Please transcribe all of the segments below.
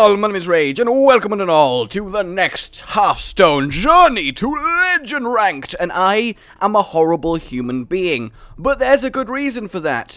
all, my name is Rage, and welcome on and all to the next Hearthstone journey to Legend Ranked, and I am a horrible human being, but there's a good reason for that.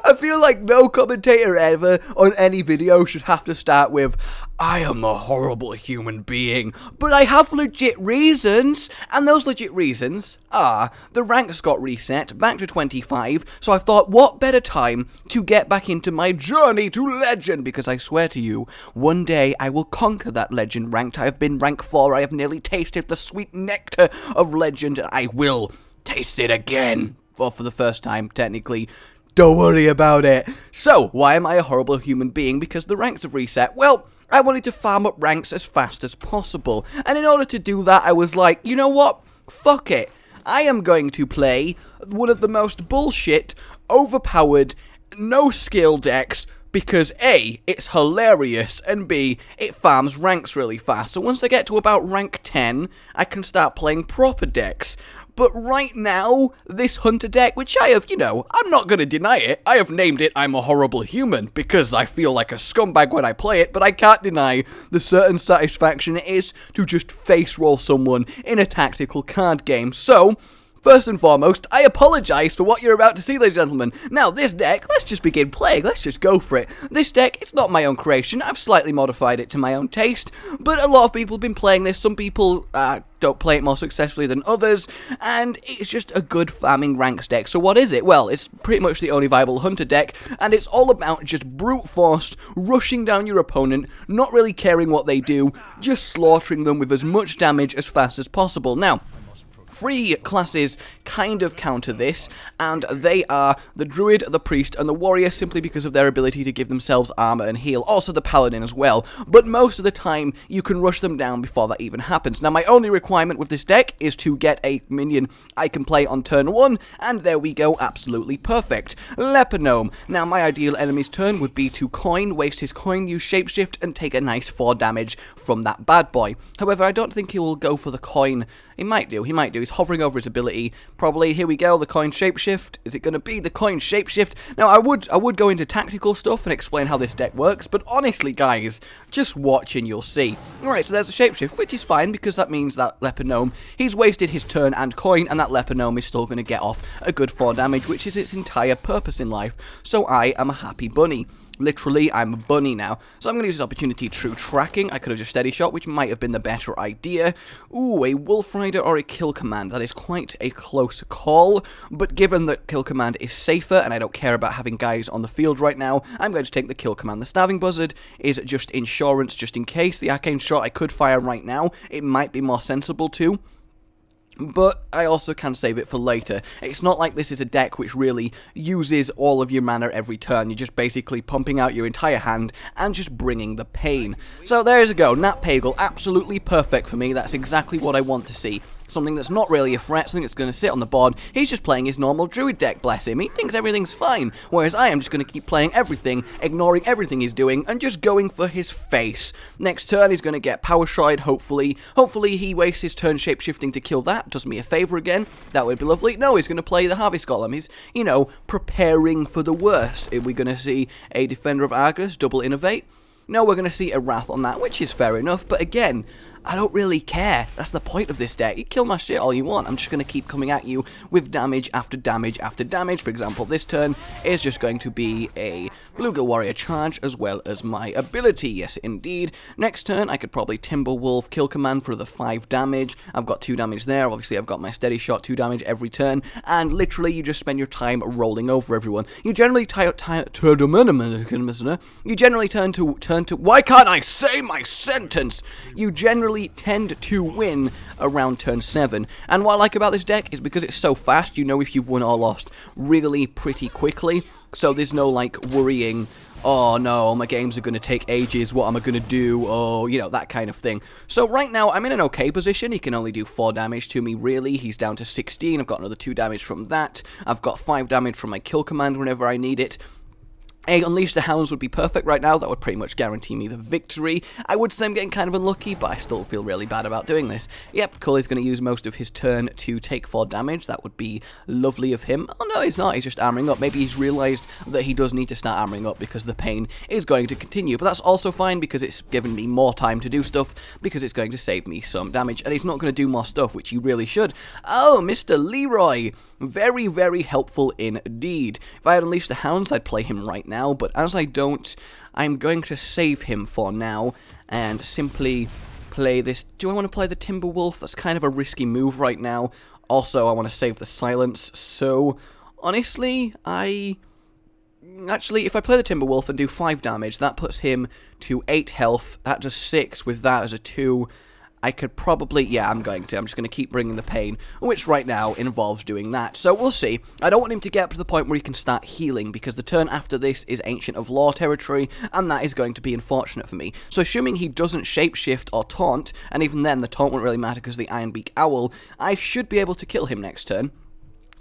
I feel like no commentator ever on any video should have to start with, I am a horrible human being, but I have legit reasons, and those legit reasons are, the ranks got reset back to 25, so I thought, what better time to get back into my journey to Legend, because I swear to you, one day I will conquer that Legend ranked. I have been rank 4, I have nearly tasted the sweet nectar of Legend, and I will taste it again, for the first time, technically. Don't worry about it. So, why am I a horrible human being? Because the ranks have reset. Well, I wanted to farm up ranks as fast as possible. And in order to do that, I was like, you know what? Fuck it. I am going to play one of the most bullshit, overpowered, no skill decks, because A, it's hilarious, and B, it farms ranks really fast. So once I get to about rank 10, I can start playing proper decks. But right now, this Hunter deck, which I have, I'm not going to deny it, I have named it I'm a Horrible Human, because I feel like a scumbag when I play it, but I can't deny the certain satisfaction it is to just face roll someone in a tactical card game. So, first and foremost, I apologise for what you're about to see, ladies and gentlemen. Now, this deck, let's just begin playing. Let's just go for it. This deck, it's not my own creation. I've slightly modified it to my own taste, but a lot of people have been playing this. Some people don't play it more successfully than others, and it's just a good farming ranks deck. So what is it? Well, it's pretty much the only viable Hunter deck, and it's all about just brute force, rushing down your opponent, not really caring what they do, just slaughtering them with as much damage as fast as possible. Now, three classes kind of counter this, and they are the Druid, the Priest, and the Warrior, simply because of their ability to give themselves armor and heal. Also the Paladin as well, but most of the time you can rush them down before that even happens. Now, my only requirement with this deck is to get a minion I can play on turn 1, and there we go, absolutely perfect. Leper Gnome. Now, my ideal enemy's turn would be to coin, waste his coin, use Shapeshift, and take a nice 4 damage from that bad boy. However, I don't think he will go for the coin. He might do. He's hovering over his ability. Probably, here we go, the coin Shapeshift. Is it going to be the coin Shapeshift? Now, I would go into tactical stuff and explain how this deck works, but honestly, guys, just watch and you'll see. Alright, so there's a Shapeshift, which is fine, because that means that Leper Gnome, he's wasted his turn and coin, and that Leper Gnome is still going to get off a good 4 damage, which is its entire purpose in life. So I am a happy bunny. Literally, I'm a bunny now. So I'm going to use this opportunity true tracking. I could have just steady shot, which might have been the better idea. Ooh, a Wolf Rider or a Kill Command. That is quite a close call. But given that Kill Command is safer, and I don't care about having guys on the field right now, I'm going to take the Kill Command. The Starving Buzzard is just insurance, just in case. The Arcane Shot I could fire right now. It might be more sensible to, but I also can save it for later. It's not like this is a deck which really uses all of your mana every turn. You're just basically pumping out your entire hand and just bringing the pain. So there you go, Nat Pagel, absolutely perfect for me. That's exactly what I want to see. Something that's not really a threat, something that's going to sit on the board. He's just playing his normal Druid deck, bless him. He thinks everything's fine, whereas I am just going to keep playing everything, ignoring everything he's doing, and just going for his face. Next turn, he's going to get Power Shroud, hopefully. Hopefully, he wastes his turn shapeshifting to kill that. Does me a favour again. That would be lovely. No, he's going to play the Harvest Golem. He's, preparing for the worst. Are we going to see a Defender of Argus double innovate? No, we're going to see a Wrath on that, which is fair enough, but again, I don't really care. That's the point of this deck. You kill my shit all you want. I'm just going to keep coming at you with damage after damage after damage. For example, this turn is just going to be a Bluegill Warrior charge as well as my ability. Yes, indeed. Next turn, I could probably Timberwolf Kill Command for the 5 damage. I've got 2 damage there. Obviously, I've got my Steady Shot, 2 damage every turn. And literally, you just spend your time rolling over everyone. You generally turn to... Why can't I say my sentence? You generally tend to win around turn 7, and what I like about this deck is because it's so fast, you know if you've won or lost really pretty quickly, so there's no like worrying, oh no, my games are going to take ages, what am I going to do, oh, that kind of thing. So right now, I'm in an okay position. He can only do 4 damage to me, really. He's down to 16, I've got another 2 damage from that, I've got 5 damage from my Kill Command whenever I need it. A Unleash the Hounds would be perfect right now. That would pretty much guarantee me the victory. I would say I'm getting kind of unlucky, but I still feel really bad about doing this. Yep, Cully's going to use most of his turn to take 4 damage. That would be lovely of him. Oh no, he's not. He's just armoring up. Maybe he's realised that he does need to start armoring up because the pain is going to continue. But that's also fine because it's given me more time to do stuff because it's going to save me some damage. And he's not going to do more stuff, which you really should. Oh, Mr. Leroy. Very, very helpful indeed. If I had Unleashed the Hounds, I'd play him right now, but as I don't, I'm going to save him for now and simply play this. Do I want to play the Timberwolf? That's kind of a risky move right now. Also, I want to save the silence, so honestly, Actually, if I play the Timberwolf and do 5 damage, that puts him to 8 health. That does 6 with that as a 2. I could probably, yeah, I'm just going to keep bringing the pain, which right now involves doing that. So we'll see. I don't want him to get up to the point where he can start healing, because the turn after this is Ancient of Law territory, and that is going to be unfortunate for me. So assuming he doesn't shapeshift or taunt, and even then the taunt won't really matter because the Ironbeak Owl, I should be able to kill him next turn.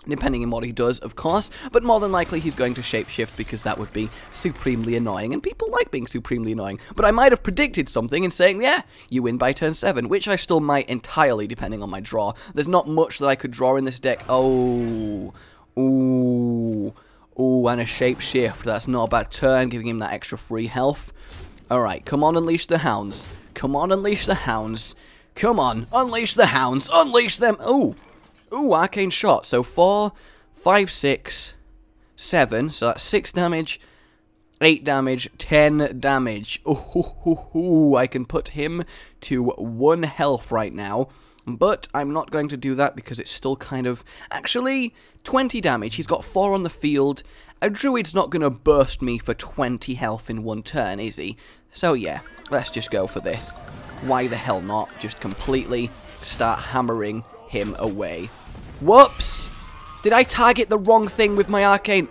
Depending on what he does, of course, but more than likely he's going to shapeshift because that would be supremely annoying, and people like being supremely annoying. But I might have predicted something in saying, yeah, you win by turn 7, which I still might entirely, depending on my draw. There's not much that I could draw in this deck. Oh, ooh, and a shapeshift. That's not a bad turn, giving him that extra free health. Alright, come on, Unleash the Hounds. Come on, Unleash the Hounds. Come on, Unleash the Hounds. Unleash them. Ooh, Arcane Shot. So 4, 5, 6, 7. So that's 6 damage, 8 damage, 10 damage. Ooh, I can put him to 1 health right now. But I'm not going to do that because it's still kind of... Actually, 20 damage. He's got 4 on the field. A Druid's not going to burst me for 20 health in 1 turn, is he? So yeah, let's just go for this. Why the hell not? Just completely start hammering him away. Whoops! Did I target the wrong thing with my arcane?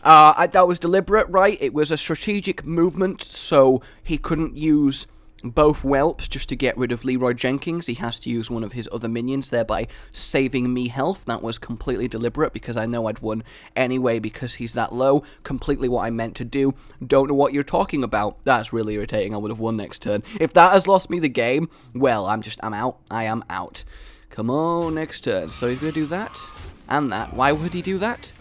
That was deliberate, right? It was a strategic movement, so he couldn't use both whelps just to get rid of Leroy Jenkins. He has to use one of his other minions, thereby saving me health. That was completely deliberate because I know I'd won anyway because he's that low. Completely what I meant to do. Don't know what you're talking about. That's really irritating. I would have won next turn. If that has lost me the game, well, I'm out. I am out. Come on, next turn. So he's going to do that and that. Why would he do that?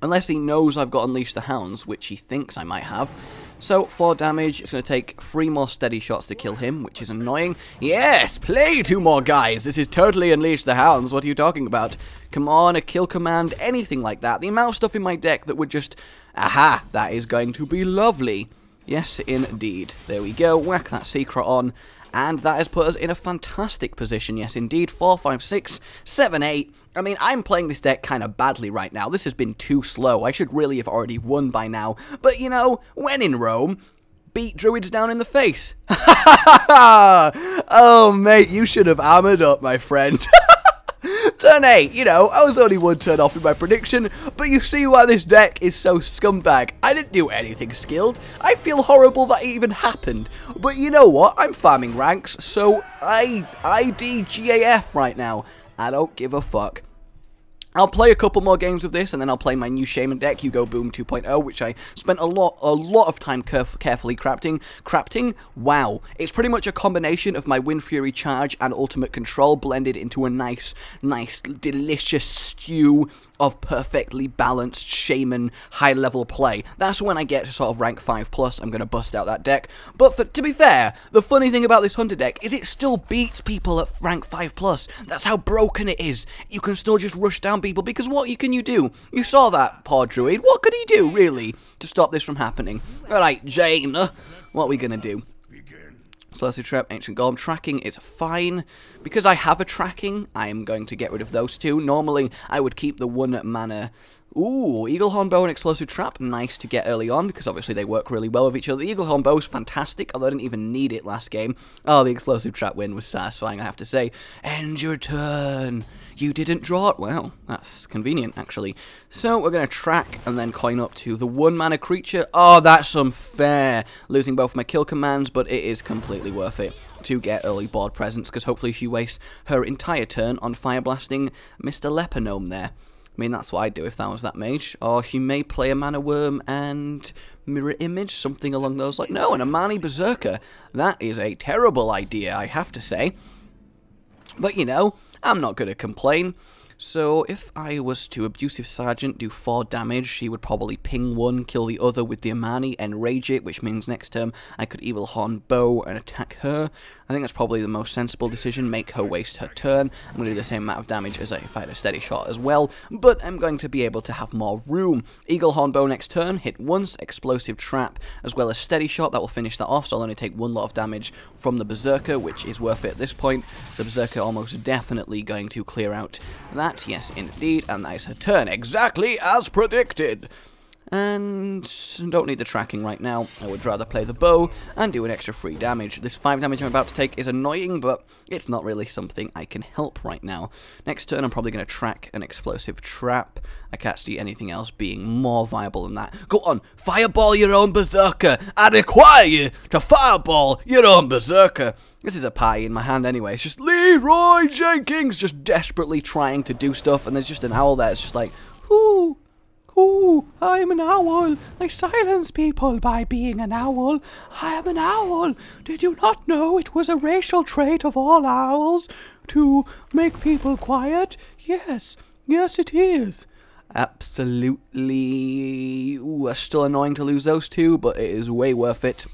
Unless he knows I've got Unleash the Hounds, which he thinks I might have. So, 4 damage. It's going to take 3 more steady shots to kill him, which is annoying. Yes, play 2 more guys. This is totally Unleash the Hounds. What are you talking about? Come on, a kill command, anything like that. The amount of stuff in my deck that would just... Aha, that is going to be lovely. Yes, indeed. There we go. Whack that secret on. And that has put us in a fantastic position, yes indeed. 4, 5, 6, 7, 8. I mean, I'm playing this deck kind of badly right now. This has been too slow. I should really have already won by now. But, you know, when in Rome, beat Druids down in the face. Oh, mate, you should have armored up, my friend. Turn 8, you know, I was only 1 turn off in my prediction, but you see why this deck is so scumbag. I didn't do anything skilled. I feel horrible that it even happened. But you know what? I'm farming ranks, so IDGAF right now. I don't give a fuck. I'll play a couple more games of this, and then I'll play my new Shaman deck, Hugo Boom 2.0, which I spent a lot of time carefully crafting. Wow. It's pretty much a combination of my Wind Fury Charge and Ultimate Control blended into a nice, delicious stew of perfectly balanced Shaman high-level play. That's when I get to sort of rank 5+, I'm going to bust out that deck. But to be fair, the funny thing about this Hunter deck is it still beats people at rank 5+. That's how broken it is. You can still just rush down people, because what can you do? You saw that poor Druid. What could he do, really, to stop this from happening? Alright, Jane, what are we going to do? Explosive Trap, Ancient Golem. Tracking is fine. Because I have a tracking, I am going to get rid of those 2. Normally, I would keep the 1 mana. Ooh, Eaglehorn Bow and Explosive Trap. Nice to get early on, because obviously they work really well with each other. The Eaglehorn Bow is fantastic, although I didn't even need it last game. Oh, the Explosive Trap win was satisfying, I have to say. End your turn. You didn't draw it. Well, that's convenient, actually. So, we're going to track and then coin up to the 1 mana creature. Oh, that's unfair. Losing both my kill commands, but it is completely worth it to get early board presence, because hopefully she wastes her entire turn on fire blasting Mr. Leper Gnome there. I mean, that's what I'd do if that was that mage. Or she may play a Mana Worm and Mirror Image, something along those lines. No, an Amani Berserker. That is a terrible idea, I have to say. But, you know, I'm not going to complain. So, if I was to Abusive Sergeant do 4 damage, she would probably ping one, kill the other with the Amani, and rage it, which means next turn I could Evil Horn Bow and attack her. I think that's probably the most sensible decision, make her waste her turn. I'm going to do the same amount of damage as if I had a steady shot as well, but I'm going to be able to have more room. Eagle Horn Bow next turn, hit once, Explosive Trap, as well as steady shot, that will finish that off, so I'll only take 1 lot of damage from the Berserker, which is worth it at this point. The Berserker almost definitely going to clear out that, yes indeed, and that is her turn, exactly as predicted. And don't need the tracking right now. I would rather play the bow and do an extra 3 damage. This 5 damage I'm about to take is annoying, but it's not really something I can help right now. Next turn, I'm probably going to track an Explosive Trap. I can't see anything else being more viable than that. Go on, fireball your own Berserker. I require you to fireball your own Berserker. This is a pie in my hand anyway. It's just Leroy Jenkins just desperately trying to do stuff, and there's just an owl there. It's just like, whoo. Ooh, I'm an owl. I silence people by being an owl. I am an owl. Did you not know it was a racial trait of all owls to make people quiet? Yes, yes it is. Absolutely. Ooh, it's still annoying to lose those 2, but it is way worth it.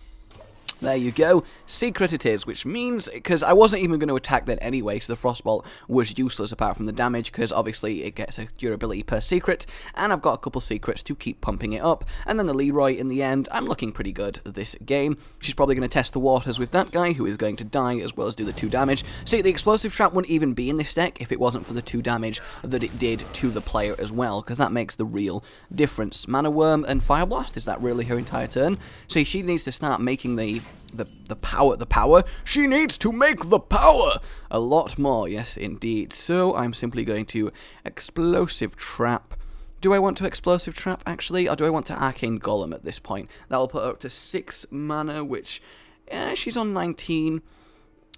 There you go. Secret it is, which means, because I wasn't even going to attack that anyway, so the Frostbolt was useless apart from the damage, because obviously it gets a durability per secret, and I've got a couple secrets to keep pumping it up, and then the Leroy in the end. I'm looking pretty good this game. She's probably going to test the waters with that guy, who is going to die, as well as do the 2 damage. See, the Explosive Trap wouldn't even be in this deck if it wasn't for the 2 damage that it did to the player as well, because that makes the real difference. Mana Worm and Fire Blast, is that really her entire turn? See, she needs to start making the power. She needs to make the power a lot more, yes indeed. So I'm simply going to Explosive Trap. Do I want to Explosive Trap actually, or do I want to Arcane Golem at this point? That will put her up to 6 mana, which, she's on 19.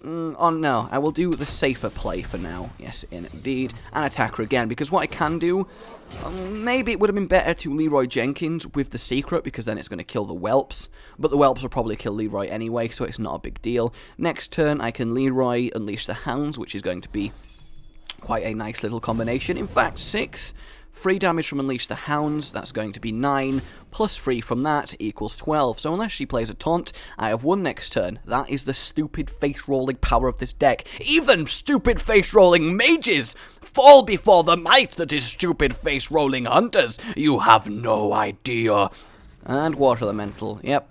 Oh no, I will do the safer play for now, yes indeed, and attack her again, because what I can do, maybe it would have been better to Leroy Jenkins with the secret, because then it's going to kill the Whelps, but the Whelps will probably kill Leroy anyway, so it's not a big deal. Next turn, I can Leroy Unleash the Hounds, which is going to be quite a nice little combination. In fact, 6. 3 damage from Unleash the Hounds, that's going to be 9, plus 3 from that equals 12. So unless she plays a taunt, I have 1 next turn. That is the stupid face-rolling power of this deck. Even stupid face-rolling mages fall before the might that is stupid face-rolling hunters. You have no idea. And Water Elemental, yep.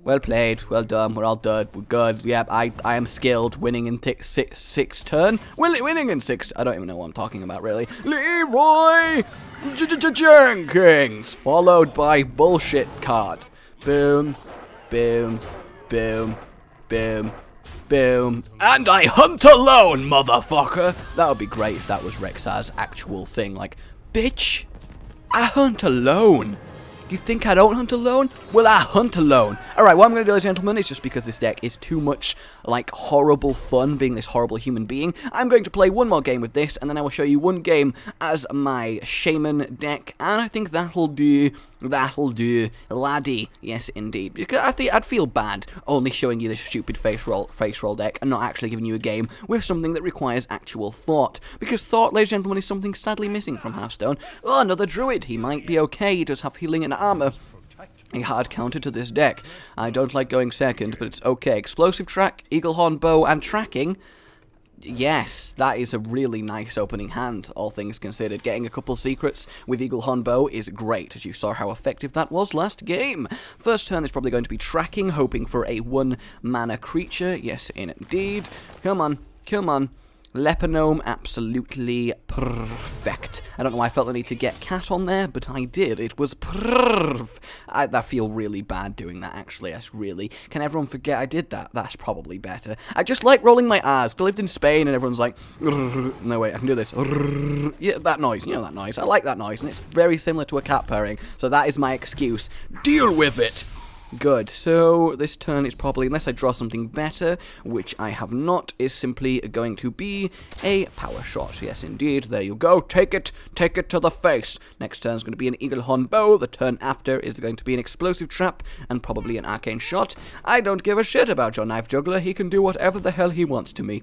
Well played, well done, we're all dead, we're good, yep, I am skilled, winning in 6 turn, winning in 6, I don't even know what I'm talking about really. Leroy Jenkins, followed by bullshit card. Boom, boom, boom, boom, boom, and I hunt alone, motherfucker! That would be great if that was Rexar's actual thing, like, bitch, I hunt alone. You think I don't hunt alone? Well, I hunt alone. Alright, what I'm going to do, ladies and gentlemen, is just because this deck is too much, like, horrible fun, being this horrible human being, I'm going to play 1 more game with this, and then I will show you 1 game as my Shaman deck, and I think that'll do, laddie, yes, indeed, because I think I'd feel bad only showing you this stupid face roll deck, and not actually giving you a game with something that requires actual thought, because thought, ladies and gentlemen, is something sadly missing from Hearthstone. Oh, another druid, he might be okay, he does have healing and armor. A hard counter to this deck. I don't like going second, but it's okay. Explosive Track, Eagle Horn Bow, and Tracking. Yes, that is a really nice opening hand, all things considered. Getting a couple secrets with Eagle Horn Bow is great, as you saw how effective that was last game. First turn is probably going to be Tracking, hoping for a 1 mana creature. Yes, indeed. Come on, come on. Leponome, absolutely perfect. I don't know why I felt the need to get cat on there, but I did. It was perf. I feel really bad doing that, actually. That's really... Can everyone forget I did that? That's probably better. I just like rolling my R's. I lived in Spain and everyone's like... No, wait, I can do this. Yeah, that noise. You know that noise. I like that noise, and it's very similar to a cat purring, so that is my excuse. Deal with it. Good. So this turn is probably, unless I draw something better, which I have not, is simply going to be a power shot. Yes, indeed. There you go. Take it to the face. Next turn is going to be an eagle horn bow. The turn after is going to be an explosive trap and probably an arcane shot. I don't give a shit about your knife juggler. He can do whatever the hell he wants to me.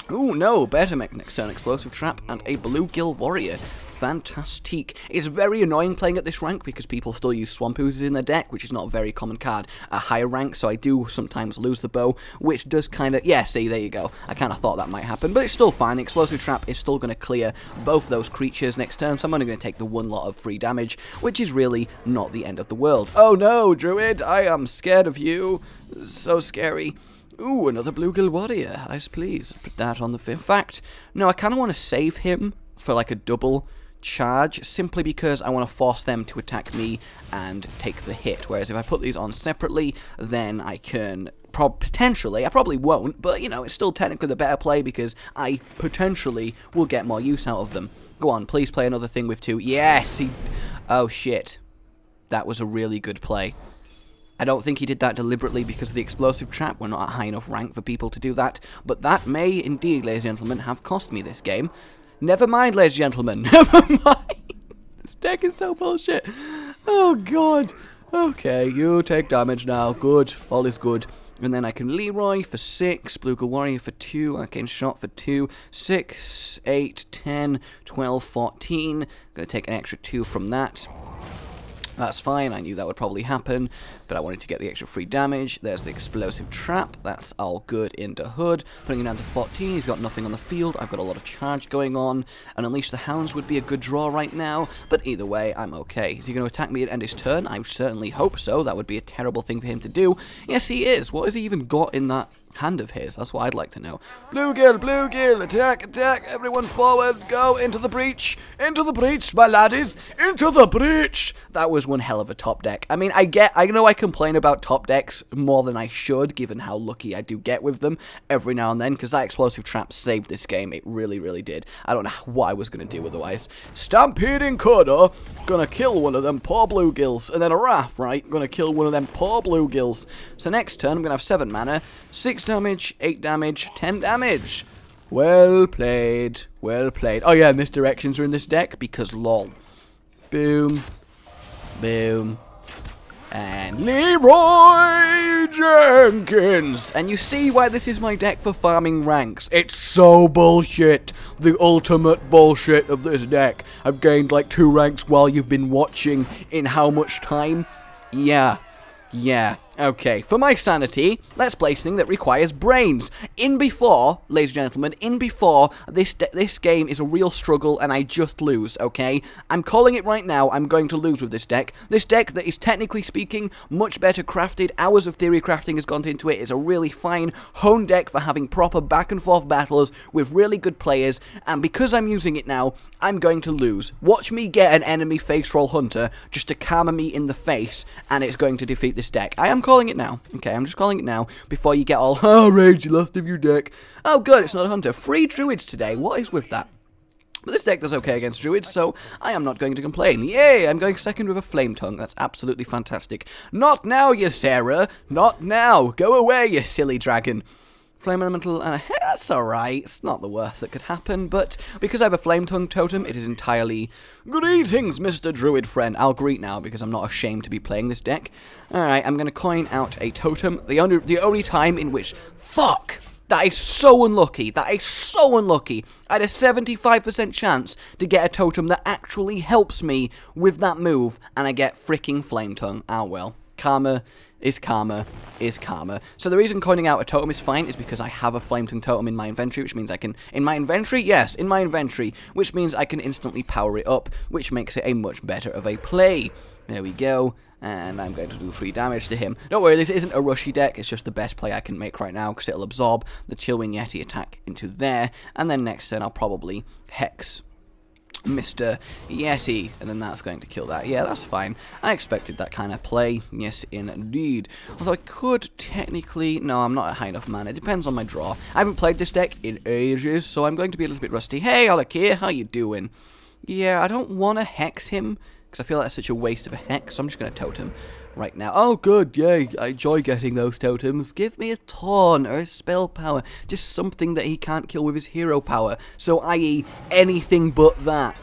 Ooh, no, better make next turn explosive trap and a bluegill warrior. Fantastic. It's very annoying playing at this rank because people still use swamp oozes in their deck, which is not a very common card at higher rank, so I do sometimes lose the bow, which does kind of, yeah, see, there you go. I kind of thought that might happen, but it's still fine. The explosive trap is still going to clear both those creatures next turn, so I'm only going to take the one lot of free damage, which is really not the end of the world. Oh no, Druid, I am scared of you. So scary. Ooh, another bluegill warrior. Ice, please. Put that on the fifth. In fact, no, I kind of want to save him for like a double charge, simply because I want to force them to attack me and take the hit. Whereas if I put these on separately, then I can potentially, I probably won't, but you know, it's still technically the better play because I potentially will get more use out of them. Go on, please play another thing with 2. Yes, oh shit. That was a really good play. I don't think he did that deliberately because of the explosive trap. We're not at high enough rank for people to do that, but that may indeed, ladies and gentlemen, have cost me this game. Never mind, ladies and gentlemen. Never mind. This deck is so bullshit. Oh, God. Okay, you take damage now. Good. All is good. And then I can Leroy for 6, Bluegill Warrior for 2, Arcane Shot for 2, 6, 8, 10, 12, 14. I'm going to take an extra 2 from that. That's fine, I knew that would probably happen, but I wanted to get the extra free damage. There's the explosive trap, that's all good into Hood. Putting him down to 14, he's got nothing on the field, I've got a lot of charge going on, and Unleash the Hounds would be a good draw right now, but either way, I'm okay. Is he going to attack me at end his turn? I certainly hope so, that would be a terrible thing for him to do. Yes, he is. What has he even got in that hand of his? That's what I'd like to know. Bluegill, attack, everyone forward, go into the breach, my laddies, into the breach. That was one hell of a top deck. I mean, I know I complain about top decks more than I should, given how lucky I do get with them every now and then, because that explosive trap saved this game. It really, really did. I don't know what I was going to do otherwise. Stampeding Coda, gonna kill one of them poor bluegills, and then a Wrath, right, gonna kill one of them poor bluegills. So next turn, I'm gonna have 7 mana, 6 damage, 8 damage, 10 damage. Well played, well played. Oh yeah, misdirections are in this deck because lol. Boom, boom, and Leroy Jenkins. And you see why this is my deck for farming ranks. It's so bullshit. The ultimate bullshit of this deck. I've gained like 2 ranks while you've been watching in how much time? Yeah. Okay, for my sanity, let's play something that requires brains. In before, ladies and gentlemen, this game is a real struggle and I just lose, okay? I'm calling it right now, I'm going to lose with this deck. This deck that is technically speaking much better crafted, hours of theory crafting has gone into it, it's a really fine, honed deck for having proper back and forth battles with really good players, and because I'm using it now, I'm going to lose. Watch me get an enemy face roll hunter just to karma me in the face, and it's going to defeat this deck. I am calling it now. Okay, I'm just calling it now before you get all, oh, Rage, you lost of your deck. Oh, good, it's not a hunter. 3 druids today. What is with that? But this deck does okay against druids, so I am not going to complain. Yay, I'm going second with a flame tongue. That's absolutely fantastic. Not now, you Sarah. Not now. Go away, you silly dragon. Flame Elemental, and that's alright, it's not the worst that could happen, but because I have a Flame Tongue totem, it is entirely... Greetings, Mr. Druid friend. I'll greet now, because I'm not ashamed to be playing this deck. Alright, I'm going to coin out a totem, the only time in which... Fuck! That is so unlucky, that is so unlucky. I had a 75% chance to get a totem that actually helps me with that move, and I get freaking Flame Tongue. Ah well, karma... is karma. So the reason coining out a totem is fine is because I have a Flame Tongue totem in my inventory, which means I can... In my inventory? Yes, in my inventory. Which means I can instantly power it up, which makes it a much better of a play. There we go. And I'm going to do 3 damage to him. Don't worry, this isn't a rushy deck, it's just the best play I can make right now, because it'll absorb the Chillwind Yeti attack into there, and then next turn I'll probably Hex Mr. Yeti, and then that's going to kill that. Yeah, that's fine. I expected that kind of play. Yes, indeed. Although I could technically... No, I'm not at high enough mana. It depends on my draw. I haven't played this deck in ages, so I'm going to be a little bit rusty. Hey, Alakir, how you doing? Yeah, I don't want to Hex him, because I feel like that's such a waste of a Hex, so I'm just going to Totem. right now. Oh, good, yay, I enjoy getting those totems. Give me a taunt or a spell power, just something that he can't kill with his hero power, so i.e. anything but that.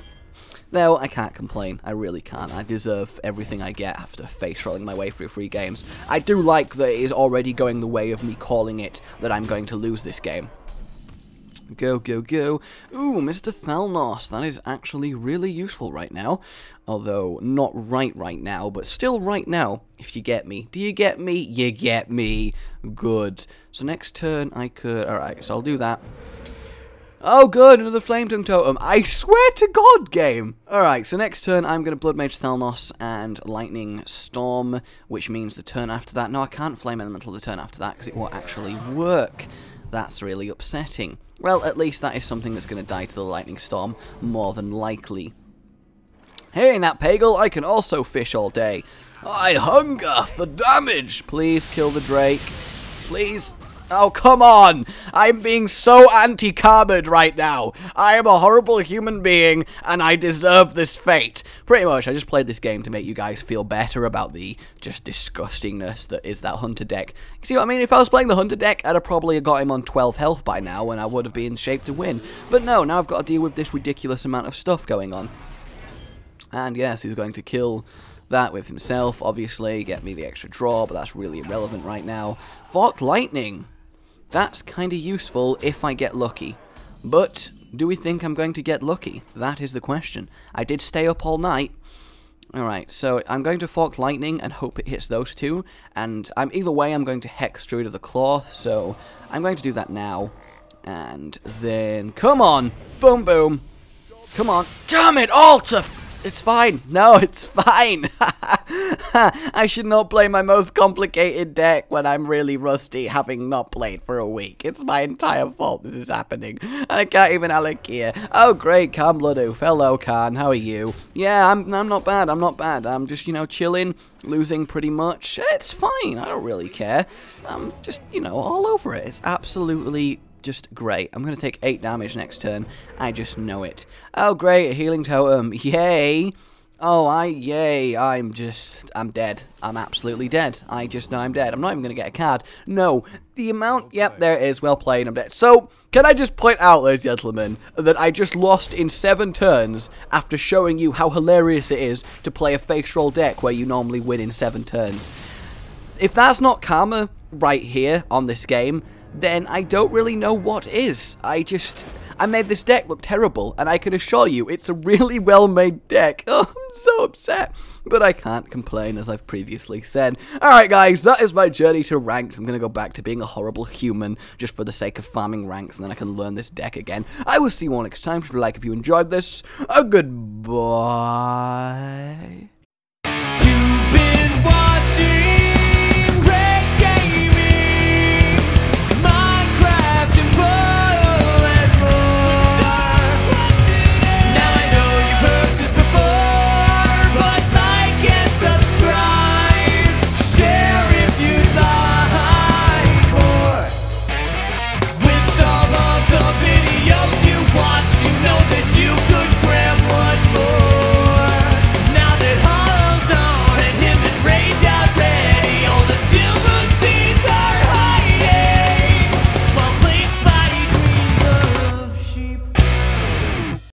No, I can't complain. I really can't. I deserve everything I get after face rolling my way through 3 games. I do like that it is already going the way of me calling it that I'm going to lose this game. Go, go, go. Ooh, Mr. Thalnos. That is actually really useful right now. Although, not right now, but still right now, if you get me. Do you get me? You get me. Good. So next turn I could... Alright, so I'll do that. Oh, good, another Flame Tongue Totem. I swear to God, game. Alright, so next turn I'm going to Blood Mage Thalnos and Lightning Storm, which means the turn after that... No, I can't Flame Elemental the turn after that because it won't actually work. That's really upsetting. Well, at least that is something that's going to die to the Lightning Storm, more than likely. Hey, Nat Pagel, I can also fish all day. I hunger for damage. Please kill the Drake. Please... Oh, come on! I'm being so anti-karma'd right now. I am a horrible human being, and I deserve this fate. Pretty much, I just played this game to make you guys feel better about the just disgustingness that is that Hunter deck. You see what I mean? If I was playing the Hunter deck, I'd have probably got him on 12 health by now, and I would have been in shape to win. But no, now I've got to deal with this ridiculous amount of stuff going on. And yes, he's going to kill... that with himself, obviously, get me the extra draw, but that's really irrelevant right now. Forked Lightning. That's kind of useful if I get lucky. But, do we think I'm going to get lucky? That is the question. I did stay up all night. Alright, so I'm going to Forked Lightning and hope it hits those two. And either way, I'm going to Hex Druid of the Claw, so I'm going to do that now. And then, come on! Boom, boom! Come on. Damn it, Alta! It's fine. No, it's fine. I should not play my most complicated deck when I'm really rusty, having not played for a week. It's my entire fault this is happening. And I can't even Alakia. Oh, great, Khan Bloodoof. Hello, Khan. How are you? Yeah, I'm not bad. I'm not bad. I'm just, you know, chilling, losing pretty much. It's fine. I don't really care. I'm just, you know, all over it. It's absolutely... just great. I'm going to take 8 damage next turn. I just know it. Oh, great. A healing totem. Yay. Oh, yay. I'm dead. I'm absolutely dead. I just know I'm dead. I'm not even going to get a card. No. The amount... Yep, there it is. Well played. I'm dead. So, can I just point out, ladies and gentlemen, that I just lost in 7 turns after showing you how hilarious it is to play a face roll deck where you normally win in 7 turns. If that's not karma right here on this game... then I don't really know what is. I made this deck look terrible, and I can assure you it's a really well-made deck. Oh, I'm so upset. But I can't complain, as I've previously said. Alright, guys, that is my journey to ranked. I'm going to go back to being a horrible human, just for the sake of farming ranks, and then I can learn this deck again. I will see you all next time. If you enjoyed this, a goodbye.